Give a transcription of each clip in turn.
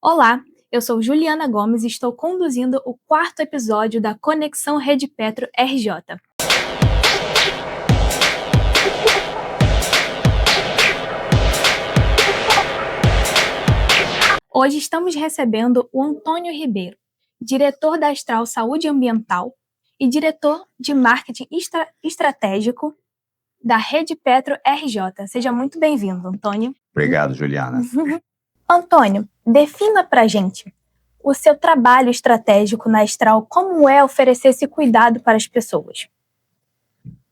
Olá, eu sou Juliana Gomes e estou conduzindo o quarto episódio da Conexão Rede Petro RJ. Hoje estamos recebendo o Antônio Ribeiro, diretor da Astral Saúde Ambiental e diretor de marketing estratégico da Rede Petro RJ. Seja muito bem-vindo, Antônio. Obrigado, Juliana. Antônio, defina pra gente o seu trabalho estratégico na Astral, como é oferecer esse cuidado para as pessoas?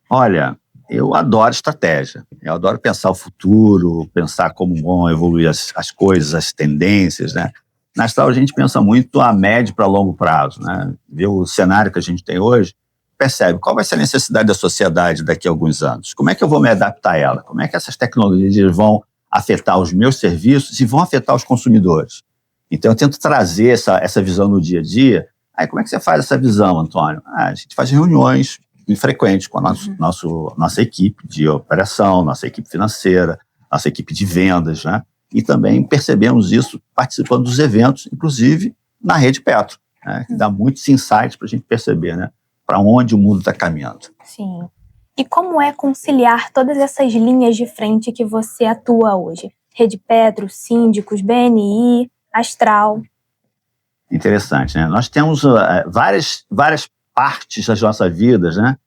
Olha, eu adoro estratégia, eu adoro pensar o futuro, pensar como vão evoluir as coisas, as tendências, né? Na Astral a gente pensa muito a médio para longo prazo, né? Vê o cenário que a gente tem hoje, percebe qual vai ser a necessidade da sociedade daqui a alguns anos, como é que eu vou me adaptar a ela, como é que essas tecnologias vão afetar os meus serviços e vão afetar os consumidores. Então eu tento trazer essa visão no dia a dia. Aí como é que você faz essa visão, Antônio? A gente faz reuniões frequentes com a nossa equipe de operação, nossa equipe financeira, nossa equipe de vendas, né? E também percebemos isso participando dos eventos, inclusive na Rede Petro, né? Que dá muitos insights para a gente perceber, né? Para onde o mundo está caminhando. Sim. E como é conciliar todas essas linhas de frente que você atua hoje? Rede Petro, síndicos, BNI, Astral. Interessante, né? Nós temos várias partes das nossas vidas, né?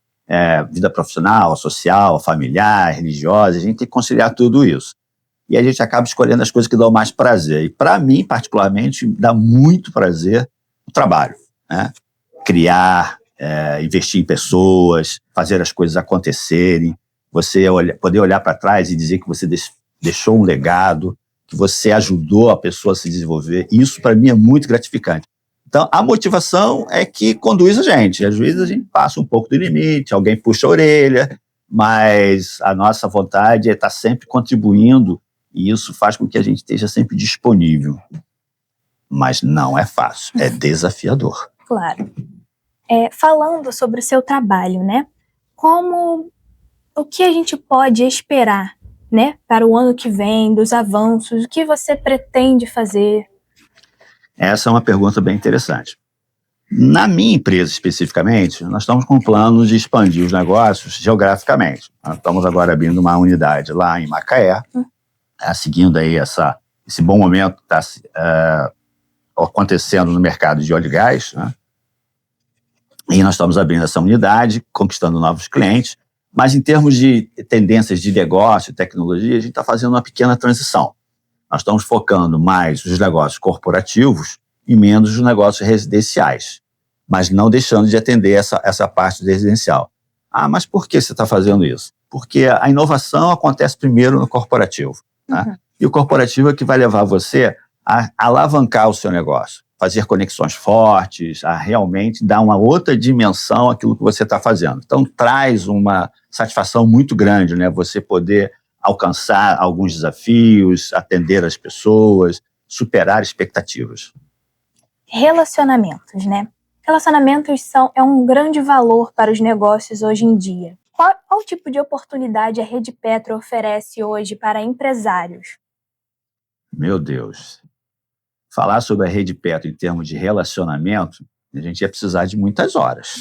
Vida profissional, social, familiar, religiosa, a gente tem que conciliar tudo isso. E a gente acaba escolhendo as coisas que dão mais prazer. E para mim, particularmente, dá muito prazer o trabalho, né? Criar, investir em pessoas, fazer as coisas acontecerem, você poder olhar para trás e dizer que você deixou um legado, que você ajudou a pessoa a se desenvolver. Isso, para mim, é muito gratificante. Então, a motivação é que conduz a gente. Às vezes a gente passa um pouco do limite, alguém puxa a orelha, mas a nossa vontade é estar sempre contribuindo e isso faz com que a gente esteja sempre disponível. Mas não é fácil, é desafiador. Claro. Falando sobre o seu trabalho, né? O que a gente pode esperar, né, para o ano que vem, dos avanços, o que você pretende fazer? Essa é uma pergunta bem interessante. Na minha empresa, especificamente, nós estamos com planos de expandir os negócios geograficamente. Nós estamos agora abrindo uma unidade lá em Macaé, seguindo aí esse bom momento que está acontecendo no mercado de óleo e gás, né? E nós estamos abrindo essa unidade, conquistando novos clientes, mas em termos de tendências de negócio e tecnologia, a gente está fazendo uma pequena transição. Nós estamos focando mais nos negócios corporativos e menos nos negócios residenciais, mas não deixando de atender essa parte residencial. Mas por que você está fazendo isso? Porque a inovação acontece primeiro no corporativo, né? E o corporativo é que vai levar você a alavancar o seu negócio, fazer conexões fortes, a realmente dar uma outra dimensão àquilo que você está fazendo. Então, traz uma satisfação muito grande, né? Você poder alcançar alguns desafios, atender as pessoas, superar expectativas. Relacionamentos, né? Relacionamentos é um grande valor para os negócios hoje em dia. Qual tipo de oportunidade a Rede Petro oferece hoje para empresários? Meu Deus. Falar sobre a Rede Petro em termos de relacionamento, a gente ia precisar de muitas horas.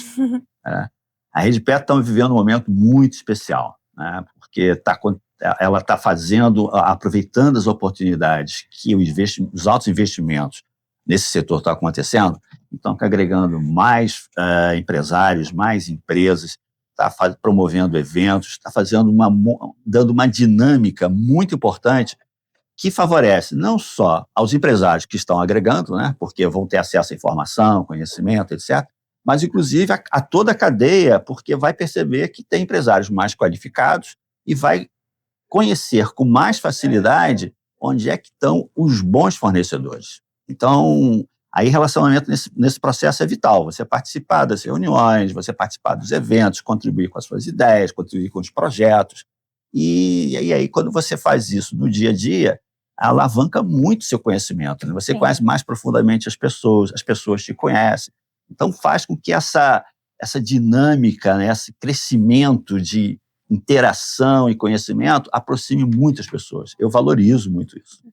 Né? A Rede Petro está vivendo um momento muito especial, né? Porque ela está aproveitando as oportunidades que os altos investimentos nesse setor estão acontecendo, então está agregando mais empresários, mais empresas, está promovendo eventos, está dando uma dinâmica muito importante que favorece não só aos empresários que estão agregando, né, porque vão ter acesso à informação, conhecimento, etc., mas inclusive a toda a cadeia, porque vai perceber que tem empresários mais qualificados e vai conhecer com mais facilidade onde é que estão os bons fornecedores. Então, aí relacionamento nesse processo é vital. Você participar das reuniões, você participar dos eventos, contribuir com as suas ideias, contribuir com os projetos. E aí, quando você faz isso no dia a dia, alavanca muito seu conhecimento, né? Você conhece mais profundamente as pessoas te conhecem. Então, faz com que essa dinâmica, né, esse crescimento de interação e conhecimento aproxime muitas pessoas. Eu valorizo muito isso.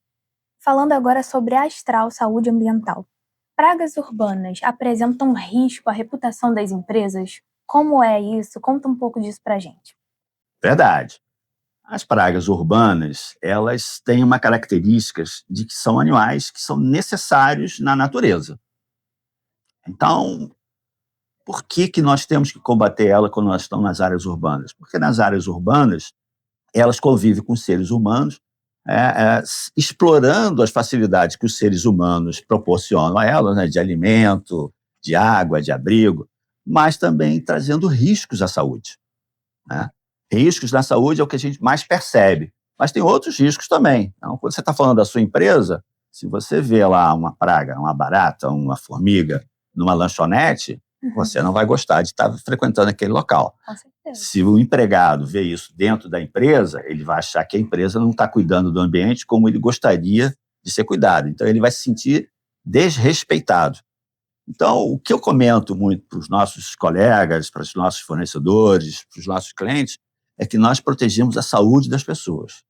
Falando agora sobre a Astral Saúde Ambiental. Pragas urbanas apresentam risco à reputação das empresas? Como é isso? Conta um pouco disso pra gente. Verdade. As pragas urbanas, elas têm uma característica de que são animais que são necessários na natureza. Então, por que nós temos que combater ela quando nós estamos nas áreas urbanas? Porque nas áreas urbanas, elas convivem com os seres humanos, explorando as facilidades que os seres humanos proporcionam a elas, né, de alimento, de água, de abrigo, mas também trazendo riscos à saúde, né? Riscos na saúde é o que a gente mais percebe, mas tem outros riscos também. Então, quando você está falando da sua empresa, se você vê lá uma praga, uma barata, uma formiga numa lanchonete, você não vai gostar de estar frequentando aquele local. Com certeza. Se o empregado vê isso dentro da empresa, ele vai achar que a empresa não está cuidando do ambiente como ele gostaria de ser cuidado. Então, ele vai se sentir desrespeitado. Então, o que eu comento muito para os nossos colegas, para os nossos fornecedores, para os nossos clientes, é que nós protegemos a saúde das pessoas,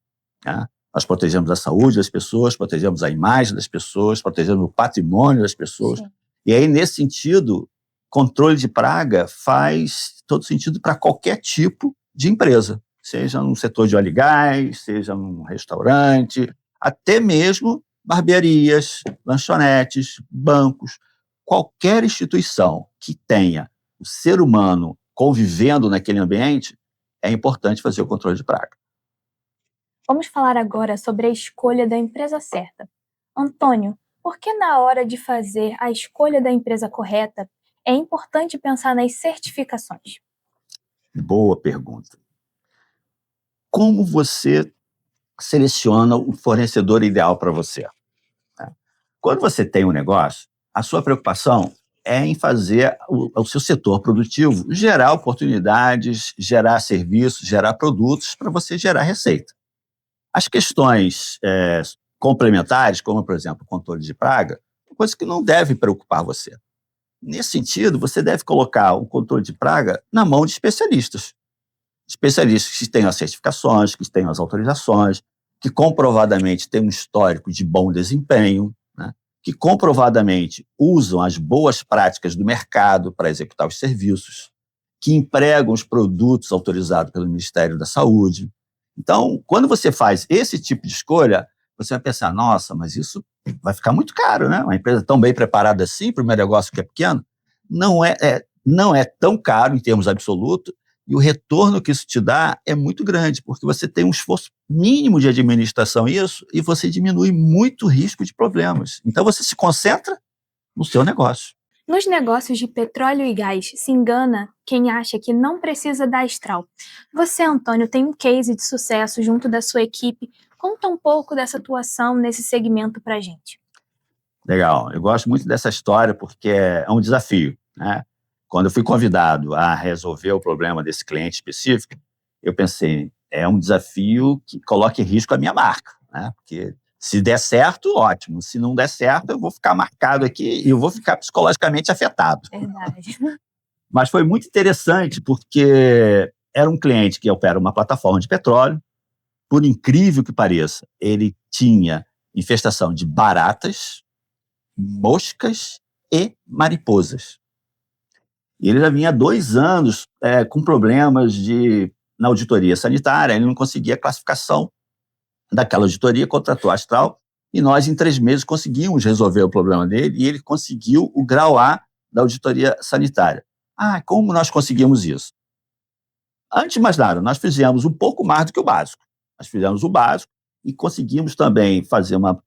né? Nós protegemos a saúde das pessoas, protegemos a imagem das pessoas, protegemos o patrimônio das pessoas. Sim. E aí, nesse sentido, controle de praga faz todo sentido para qualquer tipo de empresa, seja no setor de óleo e gás, seja num restaurante, até mesmo barbearias, lanchonetes, bancos. Qualquer instituição que tenha o ser humano convivendo naquele ambiente, é importante fazer o controle de praga. Vamos falar agora sobre a escolha da empresa certa. Antônio, por que na hora de fazer a escolha da empresa correta é importante pensar nas certificações? Boa pergunta. Como você seleciona o fornecedor ideal para você? Quando você tem um negócio, a sua preocupação é em fazer o seu setor produtivo gerar oportunidades, gerar serviços, gerar produtos para você gerar receita. As questões complementares, como, por exemplo, o controle de praga, são coisas que não devem preocupar você. Nesse sentido, você deve colocar o controle de praga na mão de especialistas. Especialistas que tenham as certificações, que tenham as autorizações, que comprovadamente têm um histórico de bom desempenho, né? Que comprovadamente usam as boas práticas do mercado para executar os serviços, que empregam os produtos autorizados pelo Ministério da Saúde. Então, quando você faz esse tipo de escolha, você vai pensar, nossa, mas isso vai ficar muito caro, né? Uma empresa tão bem preparada assim para o meu negócio que é pequeno, não é tão caro em termos absolutos, e o retorno que isso te dá é muito grande, porque você tem um esforço mínimo de administração isso, e você diminui muito o risco de problemas. Então, você se concentra no seu negócio. Nos negócios de petróleo e gás, se engana quem acha que não precisa da Astral. Você, Antônio, tem um case de sucesso junto da sua equipe. Conta um pouco dessa atuação nesse segmento pra gente. Legal, eu gosto muito dessa história porque é um desafio, né? Quando eu fui convidado a resolver o problema desse cliente específico, eu pensei, é um desafio que coloca em risco a minha marca, né? Porque se der certo, ótimo. Se não der certo, eu vou ficar marcado aqui e eu vou ficar psicologicamente afetado. Verdade. Mas foi muito interessante porque era um cliente que opera uma plataforma de petróleo. Por incrível que pareça, ele tinha infestação de baratas, moscas e mariposas. E ele já vinha há 2 anos com problemas na auditoria sanitária, ele não conseguia a classificação daquela auditoria, contratou a Astral, e nós, em 3 meses, conseguimos resolver o problema dele, e ele conseguiu o grau A da auditoria sanitária. Como nós conseguimos isso? Antes de mais nada, nós fizemos um pouco mais do que o básico. Nós fizemos o básico e conseguimos também fazer uma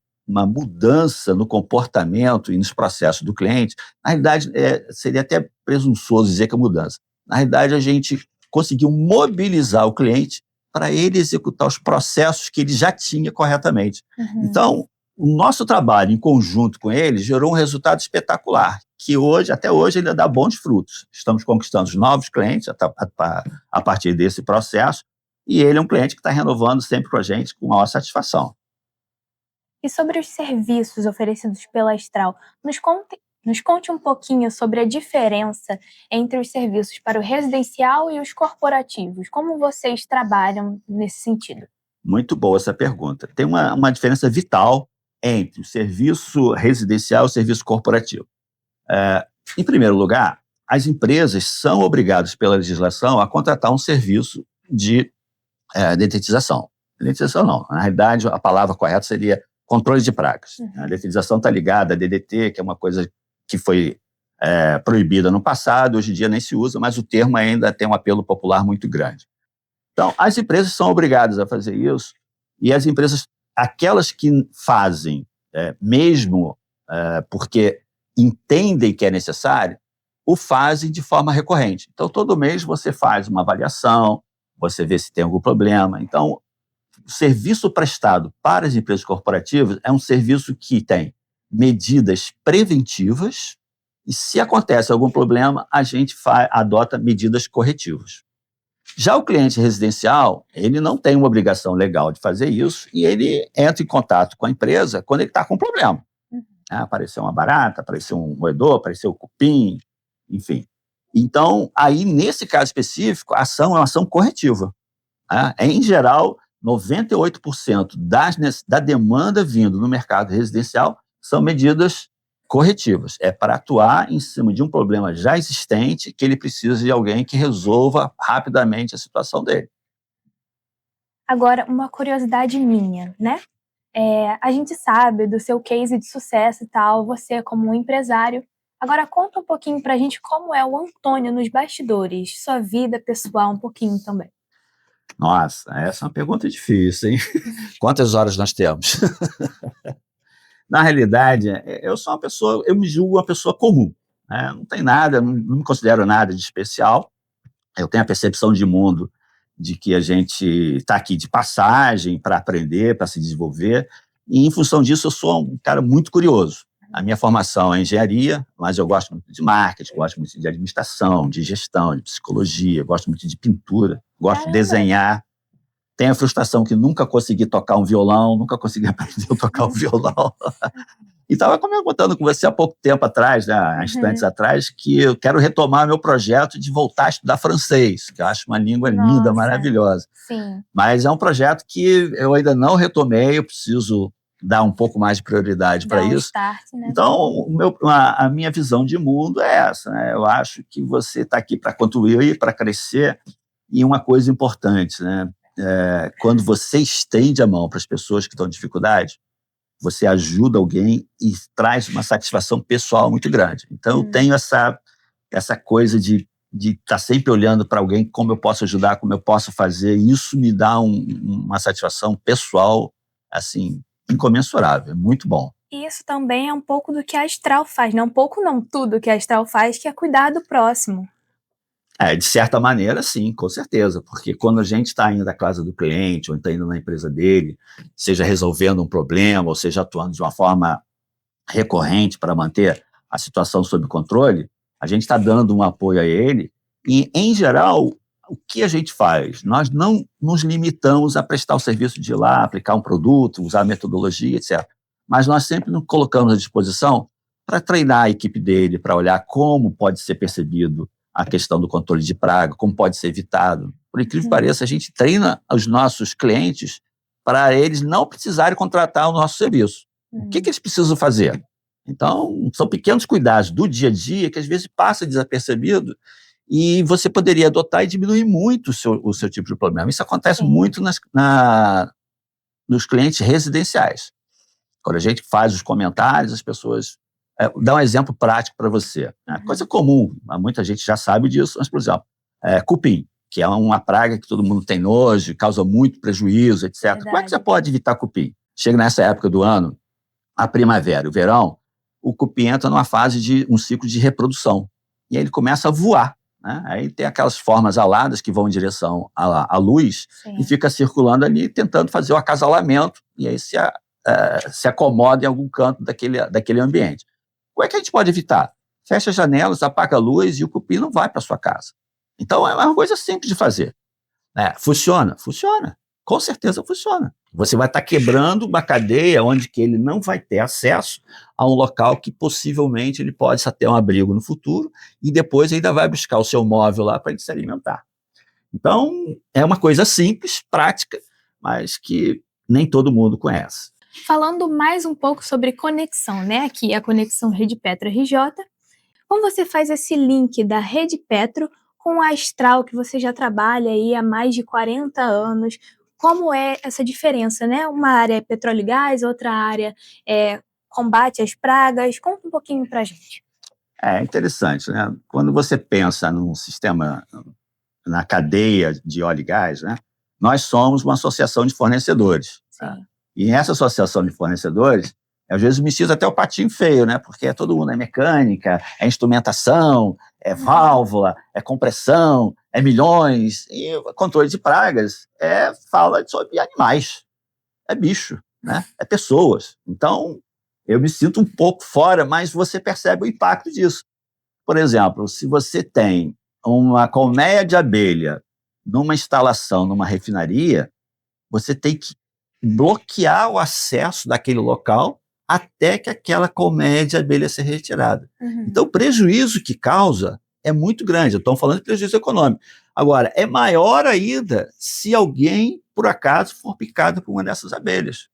mudança no comportamento e nos processos do cliente. Na realidade, seria até presunçoso dizer que é mudança. Na realidade, a gente conseguiu mobilizar o cliente para ele executar os processos que ele já tinha corretamente. Uhum. Então, o nosso trabalho em conjunto com ele gerou um resultado espetacular, que até hoje, ainda dá bons frutos. Estamos conquistando novos clientes a partir desse processo, e ele é um cliente que está renovando sempre com a gente com maior satisfação. E sobre os serviços oferecidos pela Astral, nos conte um pouquinho sobre a diferença entre os serviços para o residencial e os corporativos. Como vocês trabalham nesse sentido? Muito boa essa pergunta. Tem uma diferença vital entre o serviço residencial e o serviço corporativo. Em primeiro lugar, as empresas são obrigadas pela legislação a contratar um serviço de detetização. Detetização não, na realidade a palavra correta seria controle de pragas. A detetização está ligada a DDT, que é uma coisa que foi proibida no passado, hoje em dia nem se usa, mas o termo ainda tem um apelo popular muito grande. Então, as empresas são obrigadas a fazer isso, e as empresas, aquelas que fazem, mesmo porque entendem que é necessário, o fazem de forma recorrente. Então, todo mês você faz uma avaliação, você vê se tem algum problema. Então, o serviço prestado para as empresas corporativas é um serviço que tem medidas preventivas e, se acontece algum problema, a gente adota medidas corretivas. Já o cliente residencial, ele não tem uma obrigação legal de fazer isso e ele entra em contato com a empresa quando ele está com um problema. Apareceu uma barata, apareceu um roedor, apareceu um cupim, enfim. Então, aí, nesse caso específico, a ação é uma ação corretiva. Em geral, 98% da demanda vindo no mercado residencial são medidas corretivas. É para atuar em cima de um problema já existente que ele precisa de alguém que resolva rapidamente a situação dele. Agora, uma curiosidade minha, né? A gente sabe do seu case de sucesso e tal, você como um empresário. Agora, conta um pouquinho pra gente como é o Antônio nos bastidores, sua vida pessoal um pouquinho também. Nossa, essa é uma pergunta difícil, hein? Quantas horas nós temos? Na realidade, eu me julgo uma pessoa comum. Não tem nada, não me considero nada de especial. Eu tenho a percepção de mundo de que a gente está aqui de passagem para aprender, para se desenvolver, e em função disso eu sou um cara muito curioso. A minha formação é engenharia, mas eu gosto muito de marketing, gosto muito de administração, de gestão, de psicologia, gosto muito de pintura, gosto de desenhar. Tenho a frustração que nunca consegui tocar um violão, nunca consegui aprender a tocar um violão. E estava comentando com você há pouco tempo atrás, há instantes atrás, que eu quero retomar meu projeto de voltar a estudar francês, que eu acho uma língua linda, maravilhosa. Sim. Mas é um projeto que eu ainda não retomei, eu preciso dar um pouco mais de prioridade para isso. Start, né? Então, a minha visão de mundo é essa, né? Eu acho que você está aqui para contribuir, para crescer, e uma coisa importante, né? Quando você estende a mão para as pessoas que estão em dificuldade, você ajuda alguém e traz uma satisfação pessoal muito grande. Então, eu tenho essa coisa de estar sempre olhando para alguém, como eu posso ajudar, como eu posso fazer, e isso me dá uma satisfação pessoal, assim, incomensurável, é muito bom. Isso também é um pouco do que a Astral faz, né? Um pouco não, tudo que a Astral faz, que é cuidar do próximo. De certa maneira, sim, com certeza, porque quando a gente está indo à casa do cliente ou está indo na empresa dele, seja resolvendo um problema ou seja atuando de uma forma recorrente para manter a situação sob controle, a gente está dando um apoio a ele e, em geral, o que a gente faz? Nós não nos limitamos a prestar o serviço de ir lá, aplicar um produto, usar a metodologia, etc. Mas nós sempre nos colocamos à disposição para treinar a equipe dele, para olhar como pode ser percebido a questão do controle de praga, como pode ser evitado. Por incrível que pareça, a gente treina os nossos clientes para eles não precisarem contratar o nosso serviço. O que eles precisam fazer? Então, são pequenos cuidados do dia a dia que às vezes passa desapercebido e você poderia adotar e diminuir muito o seu tipo de problema. Isso acontece muito nos clientes residenciais. Quando a gente faz os comentários, as pessoas... Dá um exemplo prático para você. Coisa comum, muita gente já sabe disso, mas, por exemplo, cupim, que é uma praga que todo mundo tem nojo, causa muito prejuízo, etc. Verdade. Como é que você pode evitar cupim? Chega nessa época do ano, a primavera, o verão, o cupim entra numa fase de um ciclo de reprodução. E aí ele começa a voar. Né? Aí tem aquelas formas aladas que vão em direção à luz e fica circulando ali, tentando fazer o acasalamento, e aí se acomoda em algum canto daquele ambiente. Como é que a gente pode evitar? Fecha as janelas, apaga a luz e o cupim não vai para sua casa. Então, é uma coisa simples de fazer. Funciona? Funciona. Com certeza funciona. Você vai estar quebrando uma cadeia onde que ele não vai ter acesso a um local que possivelmente ele pode ter um abrigo no futuro e depois ainda vai buscar o seu móvel lá para ele se alimentar. Então, é uma coisa simples, prática, mas que nem todo mundo conhece. Falando mais um pouco sobre conexão, né? Aqui é a conexão Rede Petro RJ. Como você faz esse link da Rede Petro com a Astral, que você já trabalha aí há mais de 40 anos? Como é essa diferença, né? Uma área é petróleo e gás, outra área é combate às pragas. Conta um pouquinho pra gente. É interessante, né? Quando você pensa num sistema, na cadeia de óleo e gás, né? Nós somos uma associação de fornecedores. Tá? Sim. E nessa associação de fornecedores, às vezes me sinto até o patinho feio, né? Porque todo mundo é mecânica, é instrumentação, é válvula, é compressão, é milhões. E o controle de pragas fala sobre animais, é bicho, né? É pessoas. Então, eu me sinto um pouco fora, mas você percebe o impacto disso. Por exemplo, se você tem uma colmeia de abelha numa instalação, numa refinaria, você tem que bloquear o acesso daquele local até que aquela colmeia de abelha seja retirada. Então, o prejuízo que causa é muito grande. Estamos falando de prejuízo econômico. Agora, é maior ainda se alguém, por acaso, for picado por uma dessas abelhas.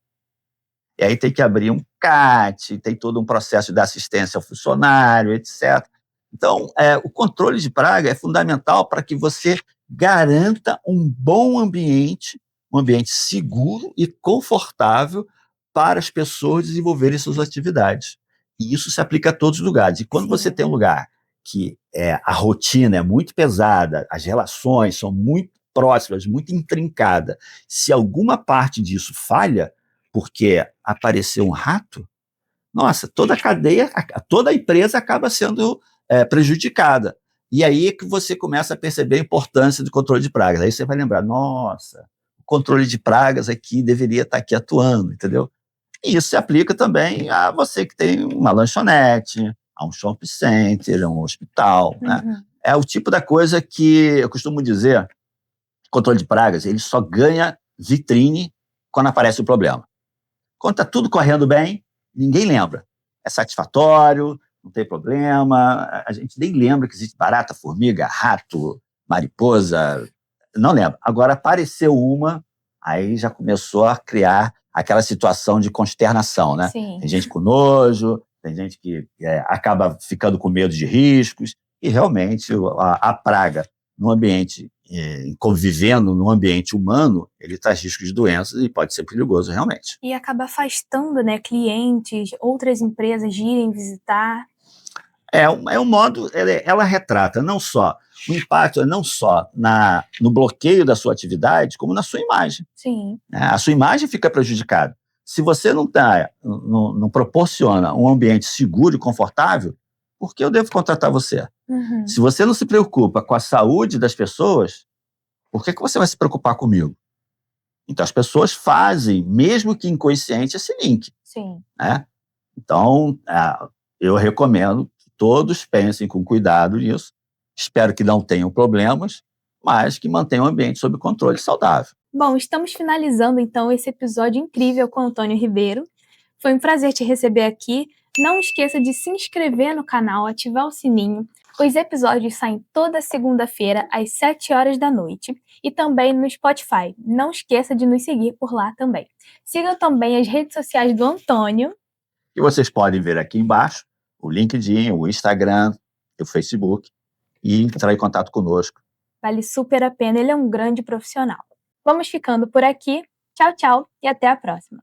E aí tem que abrir um CAT, tem todo um processo de assistência ao funcionário, etc. Então, o controle de praga é fundamental para que você garanta um bom ambiente, um ambiente seguro e confortável para as pessoas desenvolverem suas atividades. E isso se aplica a todos os lugares. E quando você tem um lugar que a rotina é muito pesada, as relações são muito próximas, muito intrincadas, se alguma parte disso falha, porque apareceu um rato, nossa, toda a cadeia, toda a empresa acaba sendo prejudicada. E aí é que você começa a perceber a importância do controle de pragas. Aí você vai lembrar, nossa, o controle de pragas aqui deveria estar aqui atuando, entendeu? E isso se aplica também a você que tem uma lanchonete, a um shopping center, a um hospital, né? É o tipo da coisa que eu costumo dizer, controle de pragas, ele só ganha vitrine quando aparece o problema. Quando está tudo correndo bem, ninguém lembra. É satisfatório, não tem problema, a gente nem lembra que existe barata, formiga, rato, mariposa, não lembra. Agora apareceu uma, aí já começou a criar aquela situação de consternação, né? Sim. Tem gente com nojo, tem gente que acaba ficando com medo de riscos, e realmente a praga no ambiente, convivendo no ambiente humano, ele traz riscos de doenças e pode ser perigoso realmente. E acaba afastando, né, clientes, outras empresas de irem visitar. É um modo, ela retrata não só o impacto, não só no bloqueio da sua atividade, como na sua imagem. Sim. A sua imagem fica prejudicada. Se você não proporciona um ambiente seguro e confortável, por que eu devo contratar você? Se você não se preocupa com a saúde das pessoas, por que você vai se preocupar comigo? Então, as pessoas fazem, mesmo que inconsciente, esse link. Sim. Né? Então, eu recomendo que todos pensem com cuidado nisso. Espero que não tenham problemas, mas que mantenham o ambiente sob controle saudável. Bom, estamos finalizando então esse episódio incrível com o Antônio Ribeiro. Foi um prazer te receber aqui. Não esqueça de se inscrever no canal, ativar o sininho. Os episódios saem toda segunda-feira às 7 horas da noite e também no Spotify. Não esqueça de nos seguir por lá também. Sigam também as redes sociais do Antônio. E vocês podem ver aqui embaixo o LinkedIn, o Instagram, o Facebook e entrar em contato conosco. Vale super a pena, ele é um grande profissional. Vamos ficando por aqui. Tchau, tchau e até a próxima.